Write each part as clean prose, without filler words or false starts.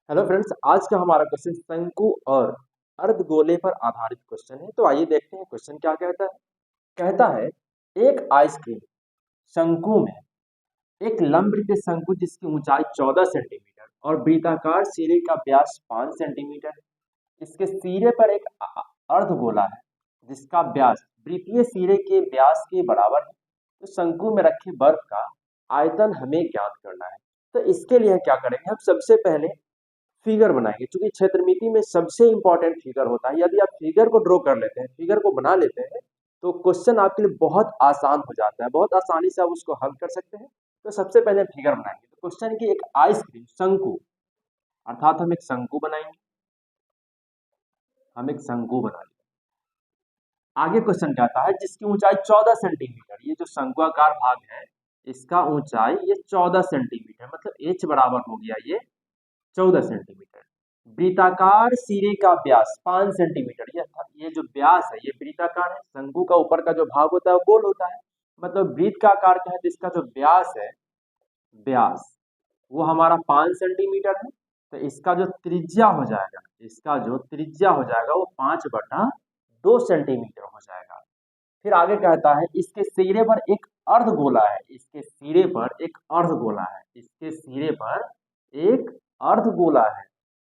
Hello friends, आज का हमारा क्वेश्चन शंकु और अर्धगोले पर आधारित क्वेश्चन है। तो आइए देखते हैं क्वेश्चन क्या कहता है। कहता है एक आइसक्रीम शंकु में एक लंबवृत्तीय शंकु जिसकी ऊंचाई 14 सेंटीमीटर और वृत्ताकार सिरे का व्यास 5 सेंटीमीटर, इसके सिरे पर एक अर्धगोला है जिसका व्यास वृत्तीय सिरे के व्यास के बराबर है। तो शंकु में रखे बर्फ का आयतन हमें ज्ञात करना है। तो इसके लिए क्या करेंगे, हम सबसे पहले फिगर बनाएंगे। क्योंकि क्षेत्रमिति में सबसे इंपॉर्टेंट फिगर होता है। यदि आप फिगर को ड्रॉ कर लेते हैं, फिगर को बना लेते हैं, तो क्वेश्चन आपके लिए बहुत आसान हो जाता है, बहुत आसानी से आप उसको हल कर सकते हैं। तो सबसे पहले फिगर बनाएंगे। तो क्वेश्चन की एक आइसक्रीम शंकु, अर्थात हम एक शंकु बनाएंगे। हम एक शंकु बना लेंगे। आगे क्वेश्चन कहता है जिसकी ऊंचाई 14 सेंटीमीटर, ये जो शंकुआकार भाग है इसका ऊंचाई ये 14 सेंटीमीटर, मतलब एच बराबर हो गया ये 14 सेंटीमीटर। वृत्ताकार सिरे का व्यास 5 सेंटीमीटर। ये जो व्यास है ये वृत्ताकार है। शंकु का ऊपर का जो भाग होता है वो गोल होता है, मतलब वृत्त का आकार का है। तो इसका जो व्यास है, व्यास वो हमारा 5 सेंटीमीटर है। तो इसका जो त्रिज्या हो जाएगा, इसका जो त्रिज्या हो जाएगा वो 5/2 सेंटीमीटर हो जाएगा। फिर आगे कहता है इसके सिरे पर एक अर्धगोला है। इसके सिरे पर एक अर्धगोला है। इसके सिरे पर एक अर्धगोला है,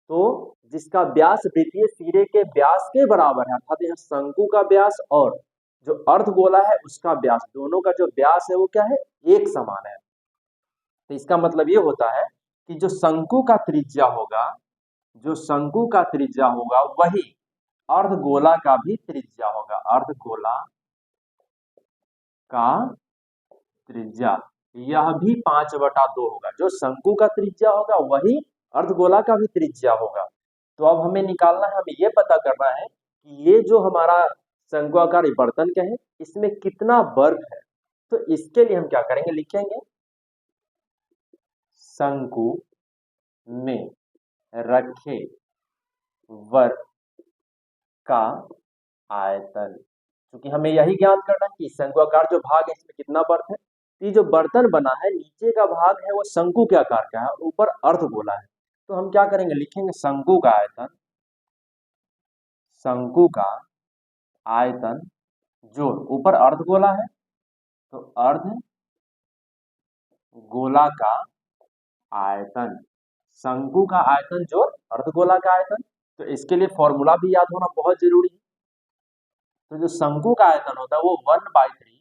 तो जिसका व्यास वृत्तीय सिरे के व्यास के बराबर है। अर्थात यह शंकु का व्यास और जो अर्धगोला है उसका व्यास, दोनों का जो व्यास है वो क्या है, एक समान है। तो इसका मतलब ये होता है कि जो शंकु का त्रिज्या होगा, जो शंकु का त्रिज्या होगा वही अर्धगोला का भी त्रिज्या होगा। अर्धगोला का त्रिज्या यह भी 5/2 होगा। जो शंकु का त्रिज्या होगा वही अर्धगोला का भी त्रिज्या होगा। तो अब हमें निकालना है, हमें ये पता करना है कि ये जो हमारा शंकुआकार बर्तन क्या है, इसमें कितना बर्फ है। तो इसके लिए हम क्या करेंगे, लिखेंगे शंकु में रखे बर्फ का आयतन। क्योंकि हमें यही ज्ञात करना है कि शंकुआकार जो भाग है इसमें कितना बर्फ है। ये जो बर्तन बना है नीचे का भाग है वो शंकु के आकार का है और ऊपर अर्धगोला है। तो हम क्या करेंगे, लिखेंगे शंकु का आयतन, शंकु का आयतन जोड़, ऊपर अर्धगोला है तो अर्ध गोला का आयतन, शंकु का आयतन जोड़ अर्धगोला का आयतन। तो इसके लिए फॉर्मूला भी याद होना बहुत जरूरी है। तो जो शंकु का आयतन होता है वो 1/3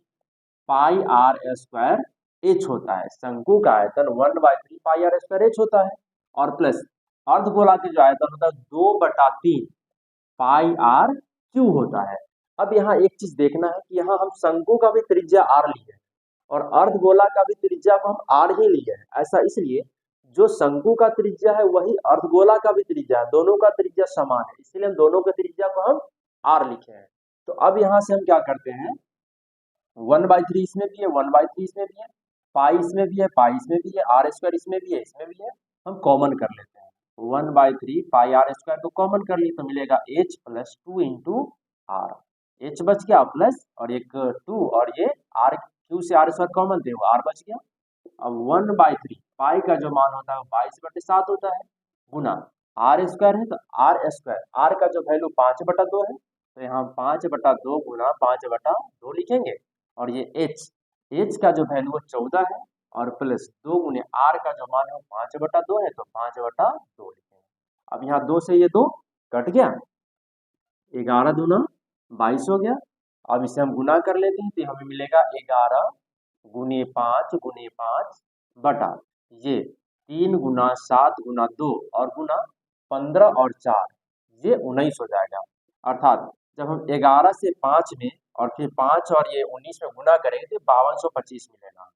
पाई आर स्क्वायर एच होता है। शंकु का आयतन 1/3 पाई आर स्क्वायर एच होता है, और प्लस अर्धगोला के जो आयतन होता है 2/3 पाई आर क्यू होता है। अब यहाँ एक चीज देखना है कि यहाँ हम शंकु का भी त्रिज्या आर लिए हैं और अर्धगोला का भी त्रिज्या को हम आर ही लिए हैं। ऐसा इसलिए जो शंकु का त्रिज्या है वही अर्धगोला का भी त्रिज्या है, दोनों का त्रिज्या समान है, इसलिए हम दोनों के त्रिज्या को हम आर लिखे हैं। तो अब यहाँ से हम क्या करते हैं, 1/3 इसमें भी है, 1/3 इसमें भी है, पाई इसमें भी है, पाई इसमें भी है, आर स्क्वायर इसमें भी है, इसमें भी है। हम कॉमन कर लेते हैं, 1/3 पाई आर स्क्वायर को कॉमन कर लिए तो मिलेगा h + 2 इंटू आर। एच बच गया प्लस और एक 2, और ये आर क्यू से आर स्क्वायर कॉमन थे वो आर बच गया। अब 1/3 पाई का जो मान होता है 22/7 होता है, गुना आर स्क्वायर है तो आर स्क्वायर, आर का जो वैल्यू 5/2 है तो यहाँ 5/2 गुना 5/2 लिखेंगे। और ये एच का जो वैल्यू 14 है और प्लस 2 गुने आर का जो मान है 5/2 है तो 5/2 लिखेंगे। अब यहाँ 2 से ये 2 कट गया, 11 दूना 22 हो गया। अब इसे हम गुना कर लेते हैं तो हमें मिलेगा 11 गुने 5 गुने 5 बटा ये 3 गुना 7 गुना 2 और गुना 15 और 4, ये 19 हो जाएगा। अर्थात जब हम 11 से 5 में और फिर 5 और ये 19 में गुना करेंगे तो 5225 मिलेगा,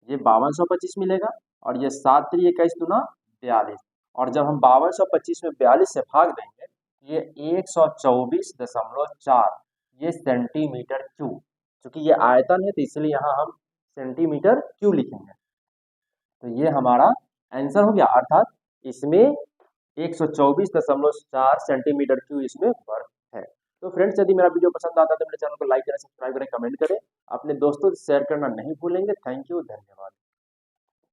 ये 5225 मिलेगा। और ये 7 3 21 दूना 42, और जब हम 5225 में 42 से भाग देंगे ये 124.4 ये सेंटीमीटर क्यूब। क्योंकि ये आयतन है तो इसलिए यहाँ हम सेंटीमीटर क्यूब लिखेंगे। तो ये हमारा आंसर हो गया, अर्थात इसमें 124.4 सेंटीमीटर क्यूब इसमें बर्फ है। तो फ्रेंड्स, यदि मेरा वीडियो पसंद आता है तो मेरे चैनल को लाइक करें, सब्सक्राइब करें, कमेंट करें, अपने दोस्तों से शेयर करना नहीं भूलेंगे। थैंक यू, धन्यवाद।